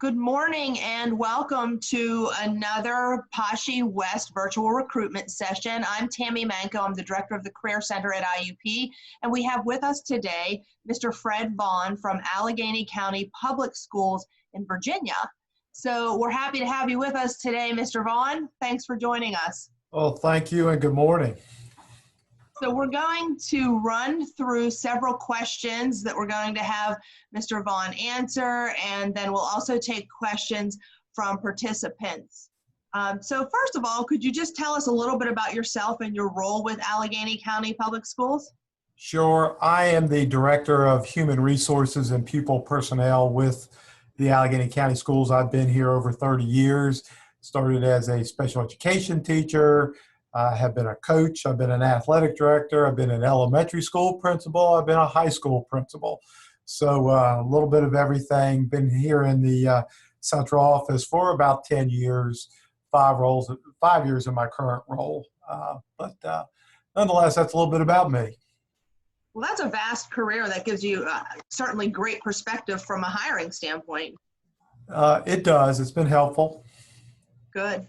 Good morning and welcome to another PASSHE West virtual recruitment session. I'm Tammy Manco. I'm the director of the Career Center at IUP, and we have with us today Mr. Fred Vaughn from Alleghany County Public Schools in Virginia. So we're happy to have you with us today, Mr. Vaughn. Thanks for joining us. Well, thank you and good morning. So we're going to run through several questions that we're going to have Mr. Vaughn answer, and then we'll also take questions from participants. So first of all, could you just tell us a little bit about yourself and your role with Alleghany County Public Schools? Sure. I am the Director of Human Resources and Pupil Personnel with the Alleghany County Schools. I've been here over 30 years, started as a special education teacher. I have been a coach, I've been an athletic director, I've been an elementary school principal, I've been a high school principal. So a little bit of everything. Been here in the central office for about 10 years, 5 years in my current role. But nonetheless, that's a little bit about me. Well, that's a vast career that gives you certainly great perspective from a hiring standpoint. It does, it's been helpful. Good.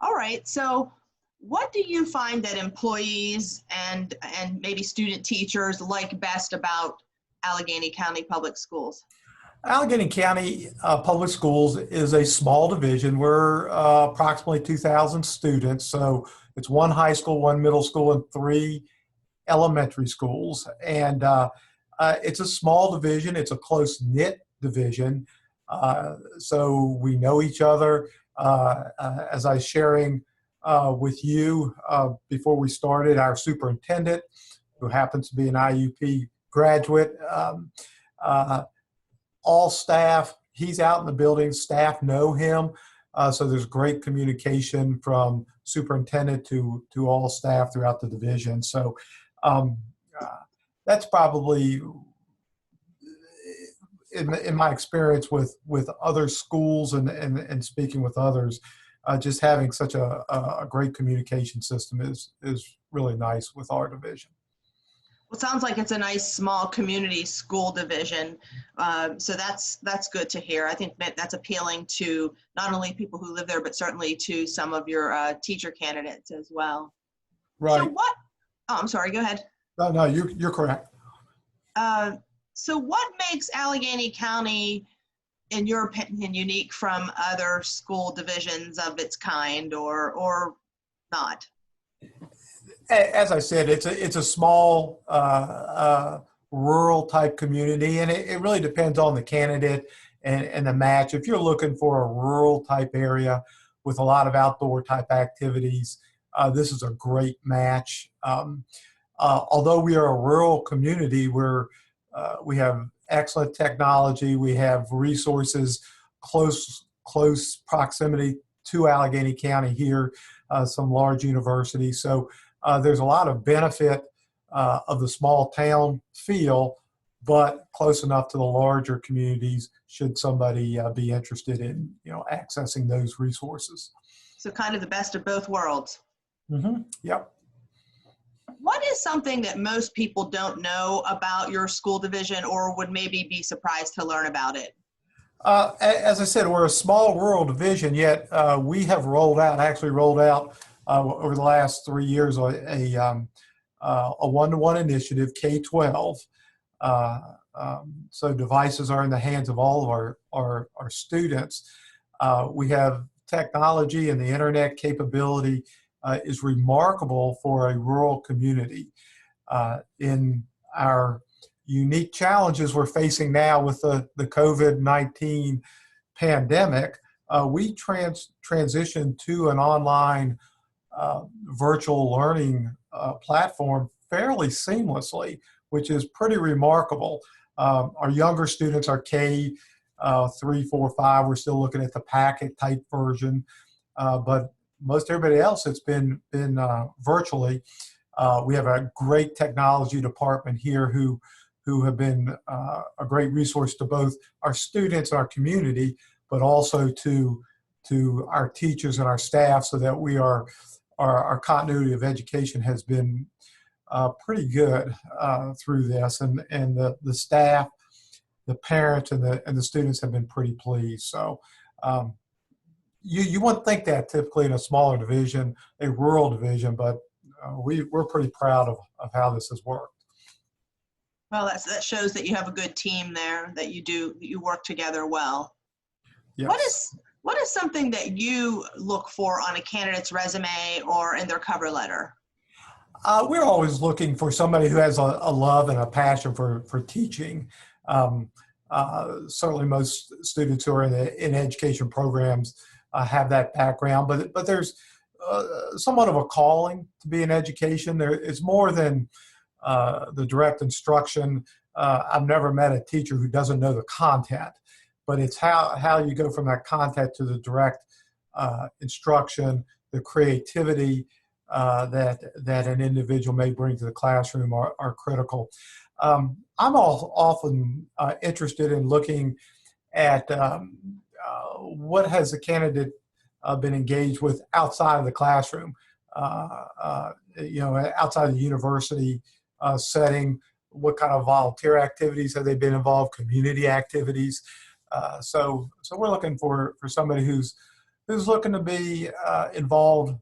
All right, so what do you find that employees and maybe student teachers like best about Alleghany County Public Schools? Alleghany County Public Schools is a small division. We're approximately 2,000 students. So it's 1 high school, 1 middle school, and 3 elementary schools. And it's a small division. It's a close-knit division. So we know each other. As I was sharing with you before we started, our superintendent, who happens to be an IUP graduate, all staff, he's out in the building, staff know him, so there's great communication from superintendent to all staff throughout the division. So that's probably, in my experience with other schools and speaking with others, just having such a great communication system is really nice with our division. Well, it sounds like it's a nice small community school division. So that's good to hear. I think that's appealing to not only people who live there, but certainly to some of your teacher candidates as well. Right. So what, oh, I'm sorry, go ahead. No, you're correct. So what makes Alleghany County, in your opinion, unique from other school divisions of its kind, or not? As I said, it's a small rural type community, and it really depends on the candidate and the match. If you're looking for a rural type area with a lot of outdoor type activities, this is a great match. Although we are a rural community, we have excellent technology. We have resources, close proximity to Alleghany County here, some large universities. So there's a lot of benefit of the small town feel, but close enough to the larger communities should somebody be interested in, accessing those resources. So kind of the best of both worlds. Mm-hmm. Yep. What is something that most people don't know about your school division or would maybe be surprised to learn about it? As I said, we're a small rural division, yet we have rolled out over the last 3 years a one-to-one initiative, K-12. So devices are in the hands of all of our students. We have technology, and the internet capability is remarkable for a rural community. In our unique challenges we're facing now with the COVID-19 pandemic, we transitioned to an online virtual learning platform fairly seamlessly, which is pretty remarkable. Our younger students are K 3, 4, 5. We're still looking at the packet type version, but most everybody else, it's been virtually. We have a great technology department here who have been a great resource to both our students and our community, but also to our teachers and our staff, so that our continuity of education has been pretty good through this, and the staff the parents and the students have been pretty pleased. So you wouldn't think that typically in a smaller division, a rural division, but we're pretty proud of how this has worked. Well, that shows that you have a good team there, that you work together well. Yes. What is something that you look for on a candidate's resume or in their cover letter? We're always looking for somebody who has a love and a passion for teaching. Certainly most students who are in education programs have that background, but there's somewhat of a calling to be in education. It's more than the direct instruction. I've never met a teacher who doesn't know the content, but it's how you go from that content to the direct instruction, the creativity that an individual may bring to the classroom are critical. I'm often interested in looking at what has the candidate been engaged with outside of the classroom, outside of the university setting. What kind of volunteer activities have they been involved? Community activities. So we're looking for somebody who's looking to be involved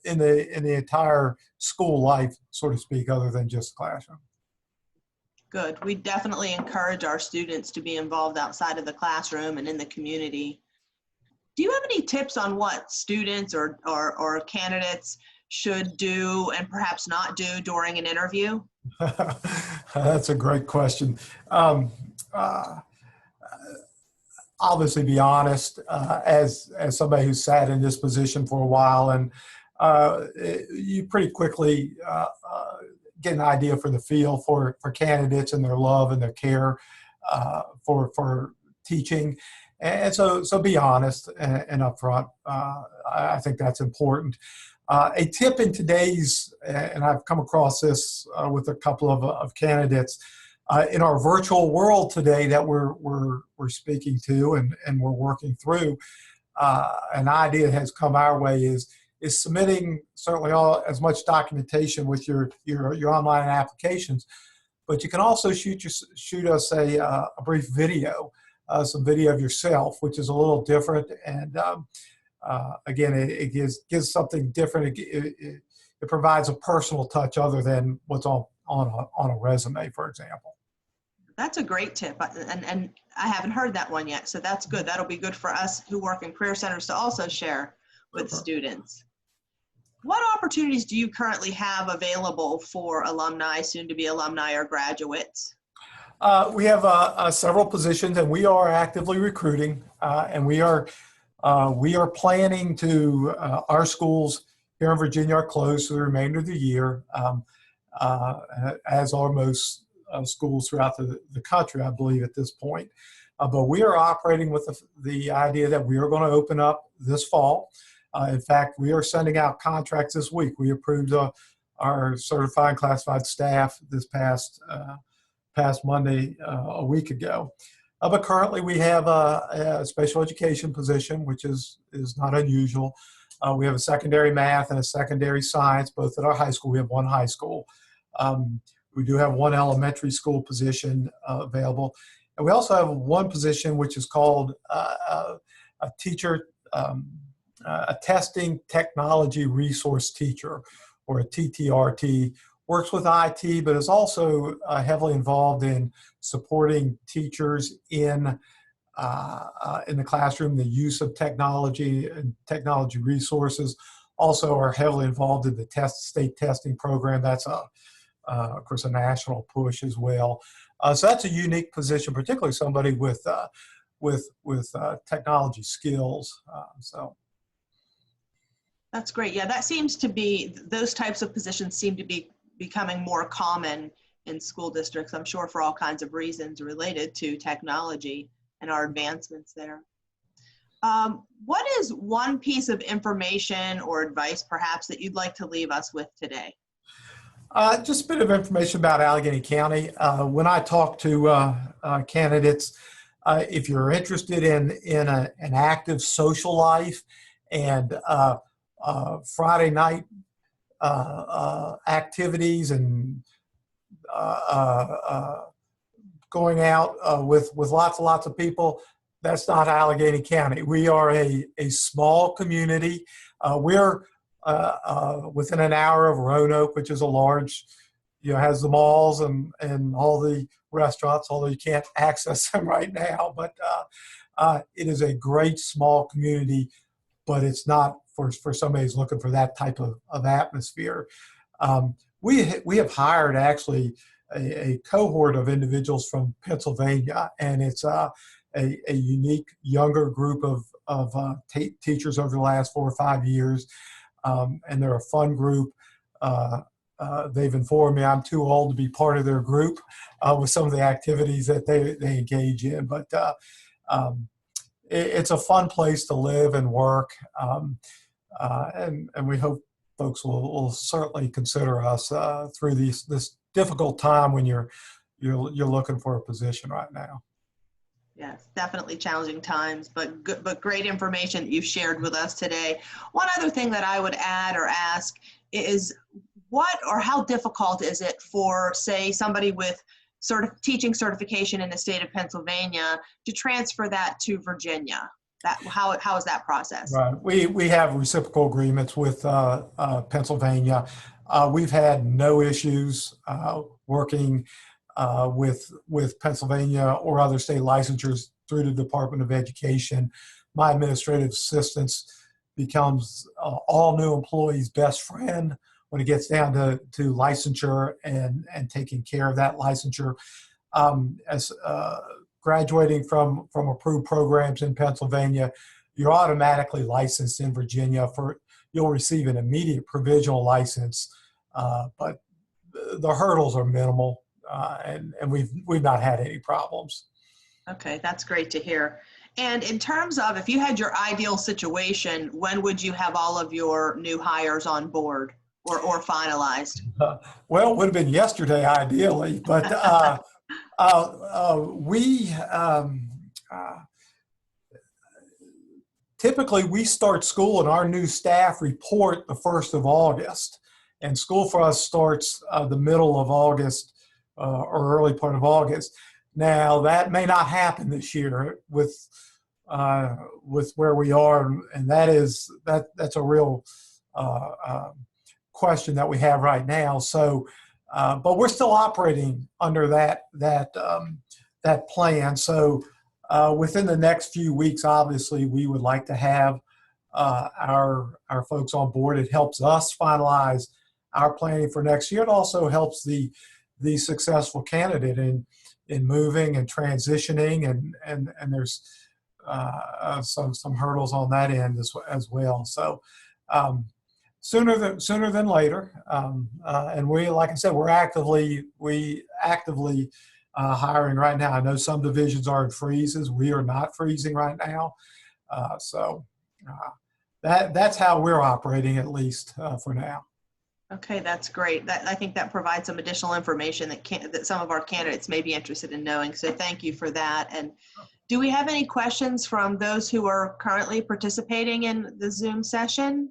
in the entire school life, so to speak, other than just the classroom. Good. We definitely encourage our students to be involved outside of the classroom and in the community. Do you have any tips on what students or candidates should do and perhaps not do during an interview? That's a great question. Obviously, be honest. As somebody who's sat in this position for a while, and you pretty quickly get an idea for the feel for candidates and their love and their care for teaching. And so be honest and upfront. I think that's important. A tip in today's, and I've come across this with a couple of candidates, in our virtual world today that we're speaking to and we're working through, an idea that has come our way is submitting certainly as much documentation with your online applications, but you can also shoot us a brief video, some video of yourself, which is a little different, and again, it gives something different. It provides a personal touch other than what's on a resume, for example. That's a great tip, and I haven't heard that one yet, so that's good. That'll be good for us who work in career centers to also share with students. What opportunities do you currently have available for alumni, soon-to-be alumni, or graduates? We have several positions, and we are actively recruiting, and we are planning to, our schools here in Virginia are closed for the remainder of the year, as are most schools throughout the country, I believe, at this point. But we are operating with the idea that we are going to open up this fall. In fact, we are sending out contracts this week. We approved our certified and classified staff this past Monday, a week ago. But currently we have a special education position, which is not unusual. We have a secondary math and a secondary science, both at our high school. We have one high school. We do have one elementary school position available. And we also have one position which is called a teacher, a testing technology resource teacher, or a TTRT. Works with IT, but is also heavily involved in supporting teachers in the classroom, the use of technology and technology resources. Also are heavily involved in the state testing program. That's of course, a national push as well. So that's a unique position, particularly somebody with technology skills. So. That's great. Yeah, that seems to be, those types of positions seem to be becoming more common in school districts, I'm sure, for all kinds of reasons related to technology and our advancements there. What is one piece of information or advice, perhaps, that you'd like to leave us with today? Just a bit of information about Alleghany County. When I talk to candidates, if you're interested in an active social life and Friday night activities and going out with lots and lots of people. That's not Alleghany County. We are a small community. We're within an hour of Roanoke, which is a large, has the malls and all the restaurants, although you can't access them right now. But it is a great small community, but it's not for somebody who's looking for that type of atmosphere. We have hired actually a cohort of individuals from Pennsylvania, and it's a unique younger group of teachers over the last 4 or 5 years, and they're a fun group. They've informed me I'm too old to be part of their group with some of the activities that they engage in, but it's a fun place to live and work, and we hope folks will certainly consider us through this difficult time when you're looking for a position right now. Yes, definitely challenging times, but great information that you've shared with us today. One other thing that I would add or ask is what or how difficult is it for, say, somebody with teaching certification in the state of Pennsylvania to transfer that to Virginia? How is that process? Right. We have reciprocal agreements with Pennsylvania. We've had no issues working with Pennsylvania or other state licensures through the Department of Education. My administrative assistance becomes all new employees' best friend when it gets down to licensure and taking care of that licensure. As graduating from approved programs in Pennsylvania, you're automatically licensed in Virginia. You'll receive an immediate provisional license, but the hurdles are minimal, and we've not had any problems. Okay, that's great to hear. And in terms of, if you had your ideal situation, when would you have all of your new hires on board or finalized? Well, it would have been yesterday, ideally, but typically we start school and our new staff report the 1st of August, and school for us starts the middle of August or early part of August. Now that may not happen this year with where we are, and that's a real question that we have right now. So, but we're still operating under that plan. So, within the next few weeks, obviously, we would like to have our folks on board. It helps us finalize our planning for next year. It also helps the successful candidate in moving and transitioning, and there's some hurdles on that end as well. So. Sooner than later, and we, like I said, we're actively hiring right now. I know some divisions are in freezes. We are not freezing right now, so that's how we're operating, at least for now. Okay, that's great. I think that provides some additional information that some of our candidates may be interested in knowing. So thank you for that. And do we have any questions from those who are currently participating in the Zoom session?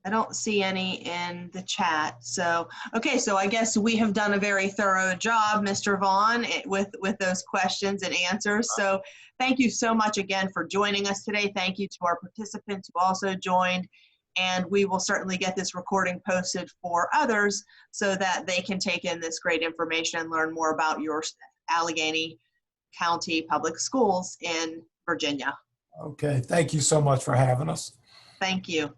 I don't see any in the chat. So, okay, so I guess we have done a very thorough job, Mr. Vaughn, with those questions and answers. So thank you so much again for joining us today. Thank you to our participants who also joined. And we will certainly get this recording posted for others so that they can take in this great information and learn more about your Alleghany County Public Schools in Virginia. Okay, thank you so much for having us. Thank you.